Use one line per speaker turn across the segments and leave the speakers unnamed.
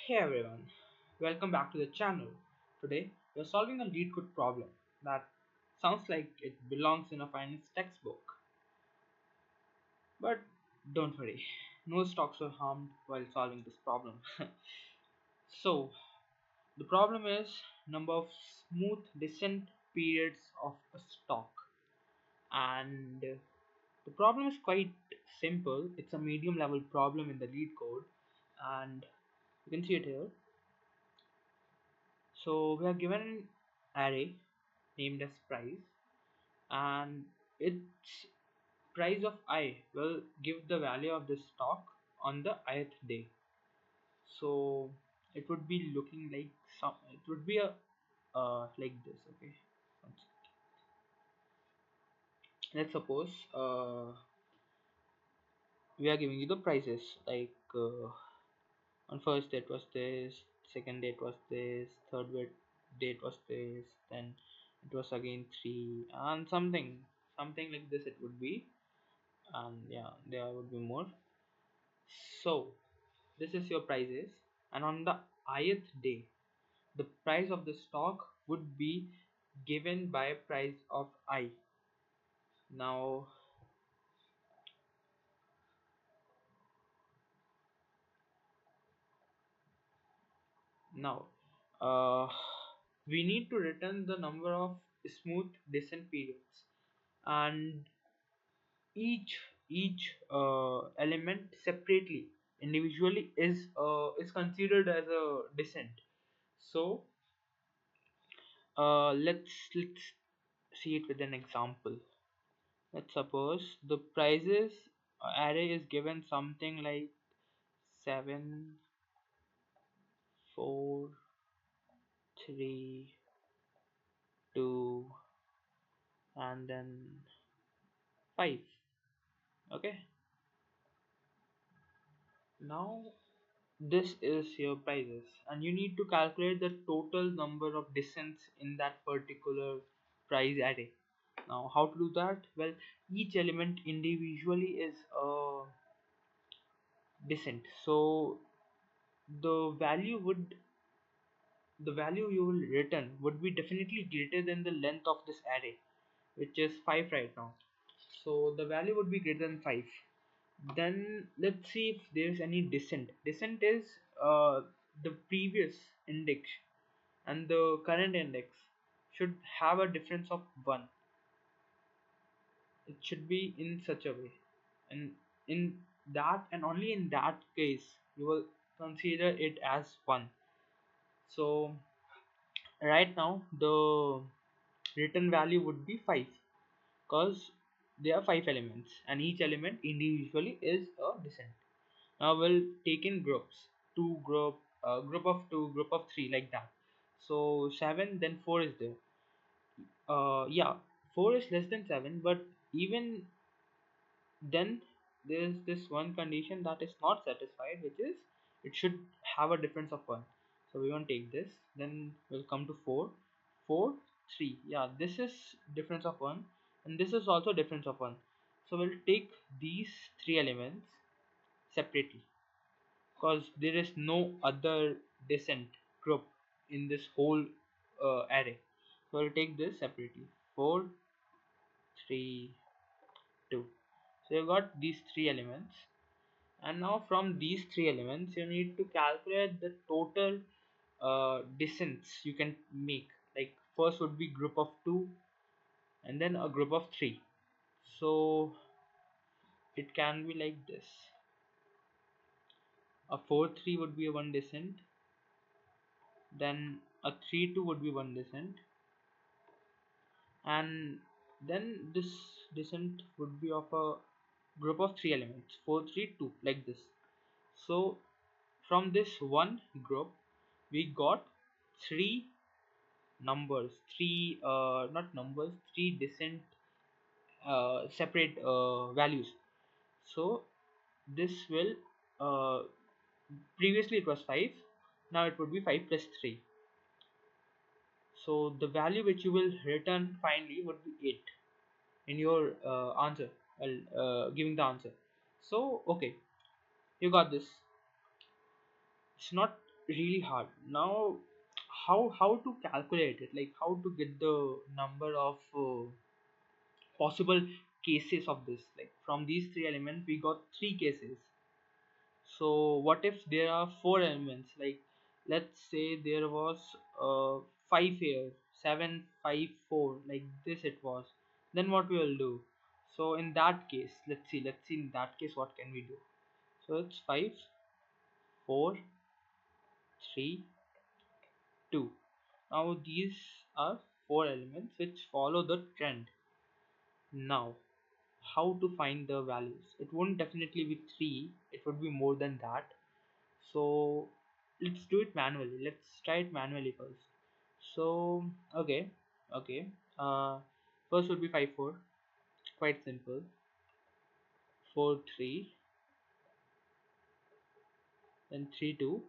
Hey everyone, welcome back to the channel. Today we are solving a Leetcode problem that sounds like it belongs in a finance textbook. But don't worry, no stocks were harmed while solving this problem. So the problem is number of smooth descent periods of a stock, and the problem is quite simple. It's a medium level problem in the Leetcode, and you can see it here. So we are given an array named as price, and its price of I will give the value of the stock on the ith day. So it would be looking like it would be a like this. Okay, let's suppose we are giving you the prices like on first date was this, second date was this, date was this, then it was again 3 and something like this it would be, and yeah, there would be more. So this is your prices, and on the ith day the price of the stock would be given by price of I. Now now uh, we need to return the number of smooth descent periods, and each element separately individually is considered as a descent. So let's see it with an example. Let's suppose the prices array is given something like 7, 4, 3, 2, and then 5. Okay, now this is your prices, and you need to calculate the total number of descents in that particular price array. Now how to do that? Well, each element individually is a descent, so the value would the value you will return would be definitely greater than the length of this array, which is 5 right now. So the value would be greater than 5. Then let's see if there is any descent. Descent is the previous index and the current index should have a difference of 1. It should be in such a way, and in that and only in that case you will consider it as 1. So right now the return value would be 5, because there are 5 elements and each element individually is a descent. Now we'll take in groups, two group, group of 2, group of 3, like that. So 7, then 4 is there. Yeah, 4 is less than 7, but even then there is this one condition that is not satisfied, which is it should have a difference of 1. So we won't take this. Then we'll come to 4, 4, 3. Yeah, this is difference of 1, and this is also difference of 1. So we'll take these 3 elements separately, because there is no other descent group in this whole array. So we'll take this separately. 4, 3, 2. So you got these 3 elements, and now from these 3 elements you need to calculate the total descents you can make. Like first would be group of 2, and then a group of 3. So it can be like this: a 4, 3 would be a 1 descent, then a 3, 2 would be 1 descent, and then this descent would be of a group of 3 elements, 4, 3, 2, like this. So from this one group we got 3 numbers, 3 not numbers, 3 descent separate values. So this will previously it was 5, now it would be 5 plus 3. So the value which you will return finally would be 8 in your answer, giving the answer. So okay, you got this. It's not really hard. Now, how to calculate it, like how to get the number of possible cases of this, like from these three elements we got three cases. So what if there are four elements, like let's say there was 5 here, 7 5 4, like this it was, then what we will do? So in that case, let's see in that case what can we do. So it's 5 4 3 2. Now these are four elements which follow the trend. Now how to find the values? It won't definitely be 3, it would be more than that. So let's do it manually. Let's try it manually first. So okay, first would be 5 4, quite simple. 4 3, then 3 2.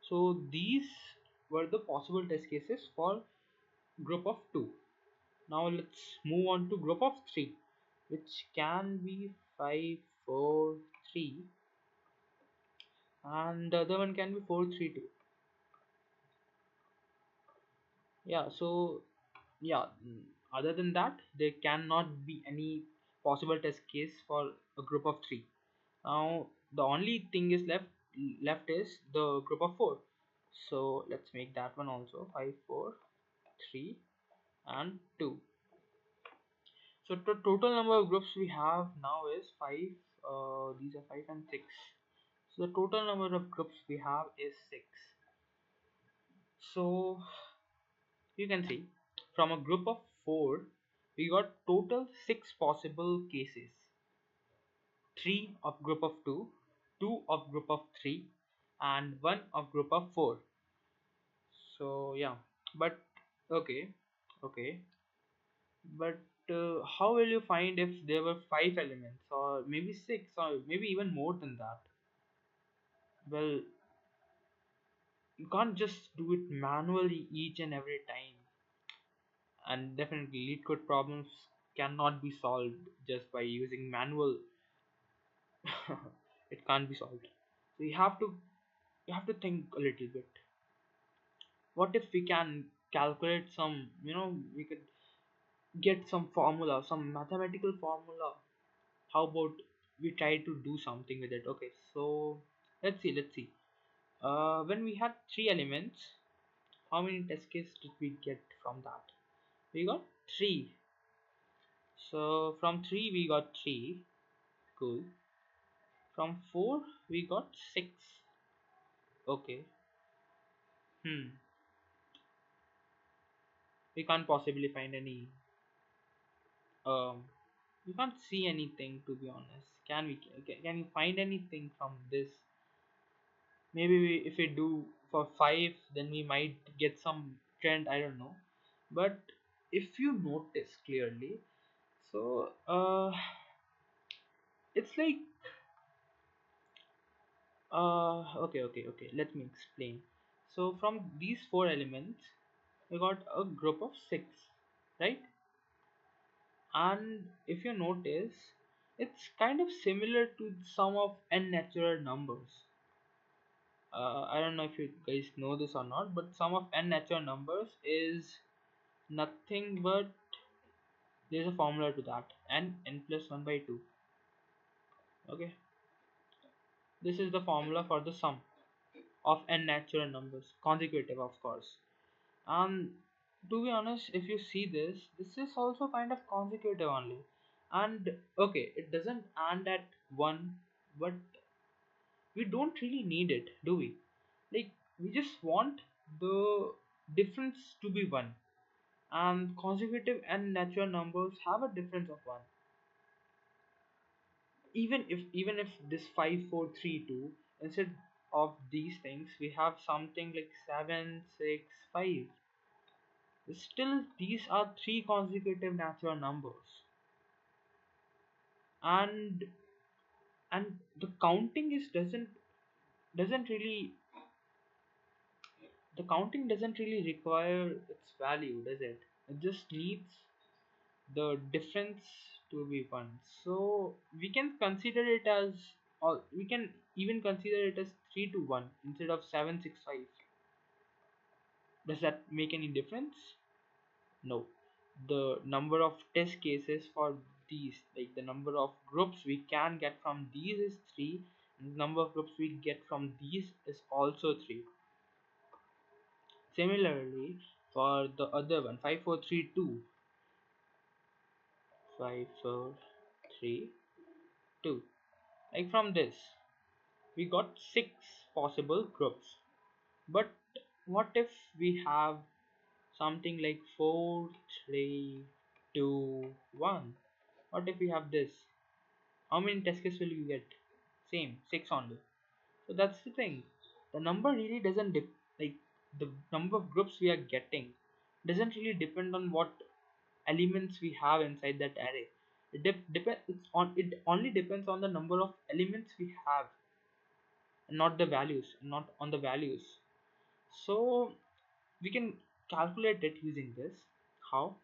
So these were the possible test cases for group of 2. Now let's move on to group of 3, which can be 5 4 3, and the other one can be 4 3 2. Yeah, so yeah, other than that there cannot be any possible test case for a group of 3. Now the only thing is left is the group of 4. So let's make that one also 5 4 3 and 2. So the total number of groups we have now is 5. These are 5 and 6. So the total number of groups we have is 6. So you can see from a group of 4 we got total 6 possible cases: 3 of group of 2, 2 of group of 3, and 1 of group of 4. So yeah, but okay, okay, but how will you find if there were 5 elements or maybe 6 or maybe even more than that? Well, you can't just do it manually each and every time, and definitely lead code problems cannot be solved just by using manual. It can't be solved, so you have to think a little bit. What if we can calculate some, we could get some formula, some mathematical formula? How about we try to do something with it? Okay, so let's see when we had three elements, how many test cases did we get from that? We got three. So from three we got three. Cool. From four we got six. Okay. We can't possibly find any. Um, we can't see anything, to be honest. Can we? Can you find anything from this? Maybe if we do for five, then we might get some trend. I don't know. But if you notice clearly, so it's like okay. Let me explain. So from these four elements, we got a group of six, right? And if you notice, it's kind of similar to some of n natural numbers. I don't know if you guys know this or not, but sum of n natural numbers is nothing but, there's a formula to that: n plus 1 by 2. Okay, this is the formula for the sum of n natural numbers, consecutive of course. And to be honest, if you see this is also kind of consecutive only. And okay, it doesn't end at 1, but we don't really need it, do we? Like, we just want the difference to be 1, and consecutive and natural numbers have a difference of 1. Even if this 5 4 3 2, instead of these things we have something like 7 6 5, still these are three consecutive natural numbers. And and the counting is doesn't really the counting doesn't really require its value, does it? It just needs the difference to be 1. So we can consider it as or we can even consider it as 3 to 1 instead of 765. Does that make any difference? No. The number of test cases for these, like the number of groups we can get from these is 3, and the number of groups we get from these is also 3. Similarly, for the other one, 5432, 5432, like from this we got 6 possible groups. But what if we have something like 4 3 2 1? What if we have this? How many test cases will you get? Same, 6 only. So that's the thing. The number really doesn't like the number of groups we are getting doesn't really depend on what elements we have inside that array. It only depends on the number of elements we have, not the values, not on the values. So we can calculate it using this. How?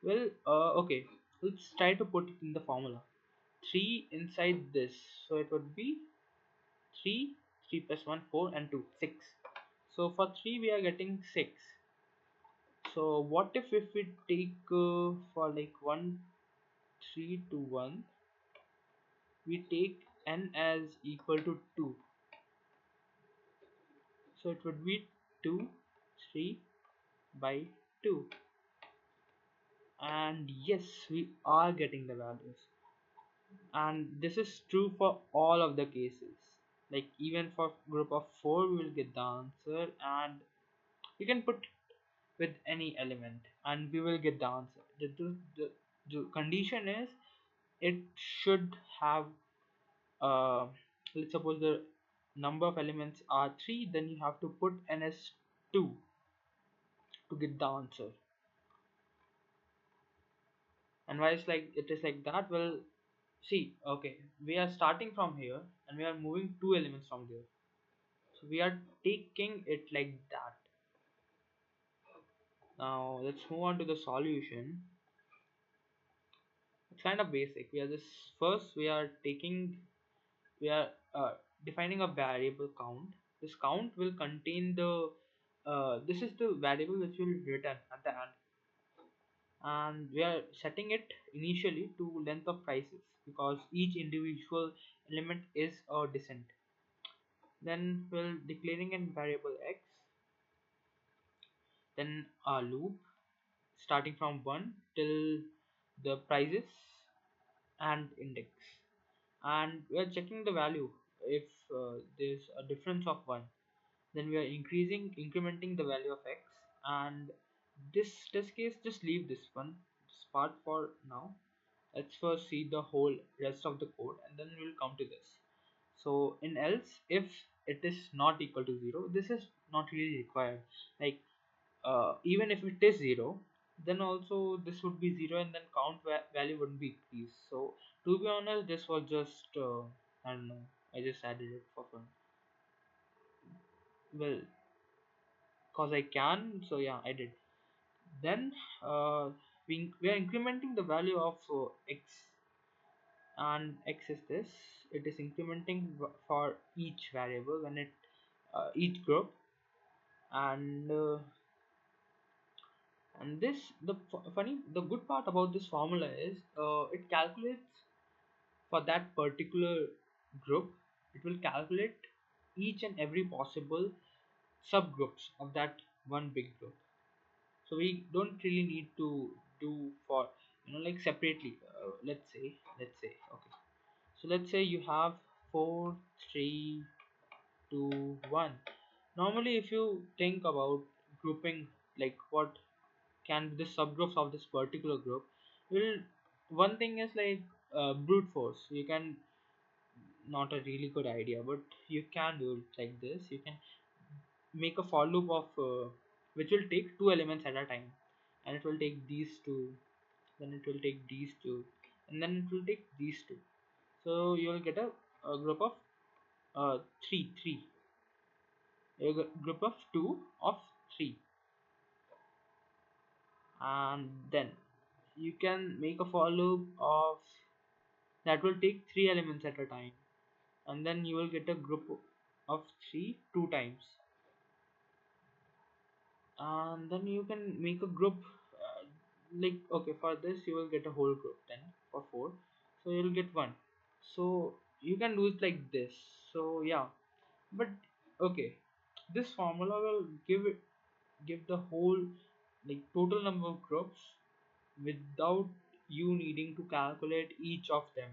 Well, okay, let's try to put it in the formula. 3 inside this, so it would be 3, 3 plus 1, 4 and 2, 6. So for 3 we are getting 6. So what if we take for like 1 3 to 1, we take n as equal to 2. So it would be 2 3 by 2, and yes, we are getting the values, and this is true for all of the cases. Like even for group of 4 we will get the answer, and you can put with any element and we will get the answer. The condition is it should have uh, let's suppose the number of elements are 3, then you have to put n as 2 to get the answer. And why it is like that? Well, see, okay, we are starting from here and we are moving 2 elements from there, so we are taking it like that. Now let's move on to the solution. It's kind of basic. We are just first we are defining a variable count. This count will contain the this is the variable which will return at the end, and we are setting it initially to length of prices because each individual element is a descent. Then we'll declaring a variable x, then a loop starting from 1 till the prices and index, and we are checking the value. If there's a difference of 1, then we are incrementing the value of x, and this case just leave this part for now. Let's first see the whole rest of the code and then we'll come to this. So in else, if it is not equal to 0, this is not really required. Like even if it is 0, then also this would be 0 and then count value wouldn't be increased. So to be honest, this was just I don't know, I just added it for fun. Well, cause I can, so yeah, I did. Then we are incrementing the value of x, and x is this. It is incrementing for each variable when it each group, and this the good part about this formula is it calculates for that particular group. It will calculate each and every possible subgroups of that one big group. So we don't really need to do for like separately. Let's say okay, so let's say you have 4 3 2 1. Normally if you think about grouping, like what can be the subgroups of this particular group, will one thing is like brute force. You can, not a really good idea, but you can do it like this. You can make a for loop of which will take 2 elements at a time, and it will take these two, then it will take these two, and then it will take these two. So you will get a group of 3 group of 2 of 3, and then you can make a for loop of that will take 3 elements at a time, and then you will get a group of 3 two times, and then you can make a group, like okay, for this you will get a whole group, then for 4 so you'll get one. So you can do it like this. So yeah, but okay, this formula will give the whole, like total number of groups without you needing to calculate each of them.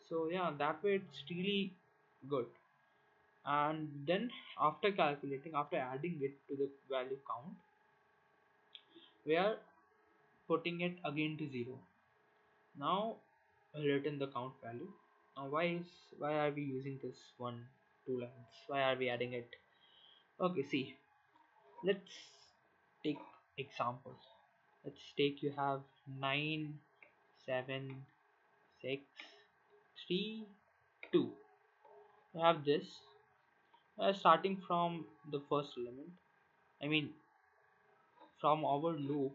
So yeah, that way it's really good. And then after calculating, after adding it to the value count, we are putting it again to 0. Now I'll return the count value. Now why are we using this one two lines? Why are we adding it? Okay, see, let's take examples. Let's take you have 9, 7, 6, 3, 2. You have this. Starting from the first element, I mean from our loop,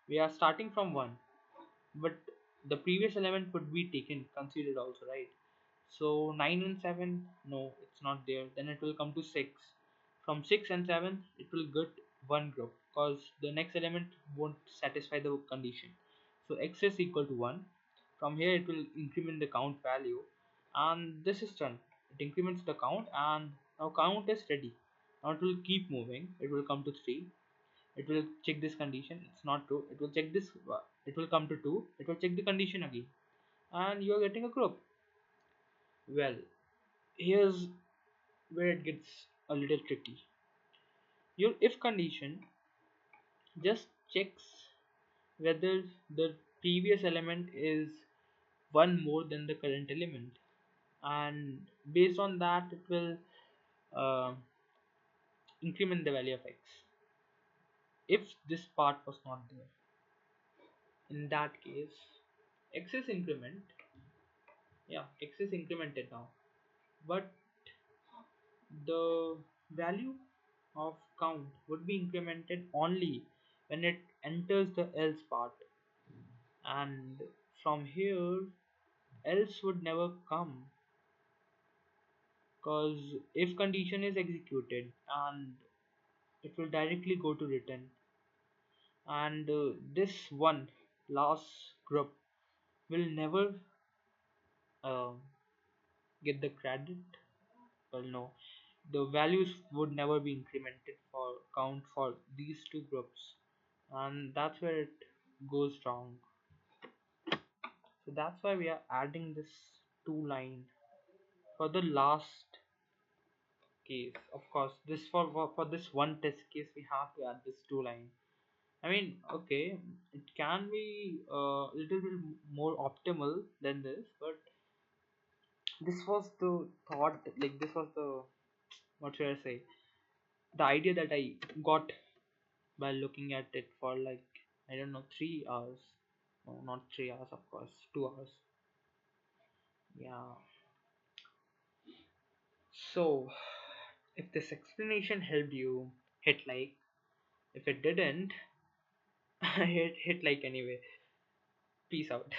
we are starting from 1, but the previous element would be taken considered also, right? So 9 and 7, no, it's not there. Then it will come to 6. From 6 and 7, it will get one group because the next element won't satisfy the condition. So x is equal to 1. From here, it will increment the count value, and this is done. It increments the count, and now count is ready. Now it will keep moving. It will come to 3. It will check this condition, it's not true. It will check this, it will come to 2. It will check the condition again, and you are getting a group. Well, here's where it gets a little tricky. Your if condition just checks whether the previous element is one more than the current element, and based on that it will uh, increment the value of x. If this part was not there, in that case x is increment, yeah, x is incremented now, but the value of count would be incremented only when it enters the else part, and from here else would never come, because if condition is executed and it will directly go to return, and this one last group will never uh, get the credit. Well, no, the values would never be incremented for count for these two groups, and that's where it goes wrong. So that's why we are adding this two line for the last case. Of course, this for this one test case we have to add this two line. I mean, okay, it can be a little bit more optimal than this, but this was the thought, like this was the, what should I say, the idea that I got by looking at it for like, I don't know, 3 hours. No, not 3 hours, of course, 2 hours. Yeah. So, if this explanation helped you, hit like. If it didn't, hit like anyway. Peace out.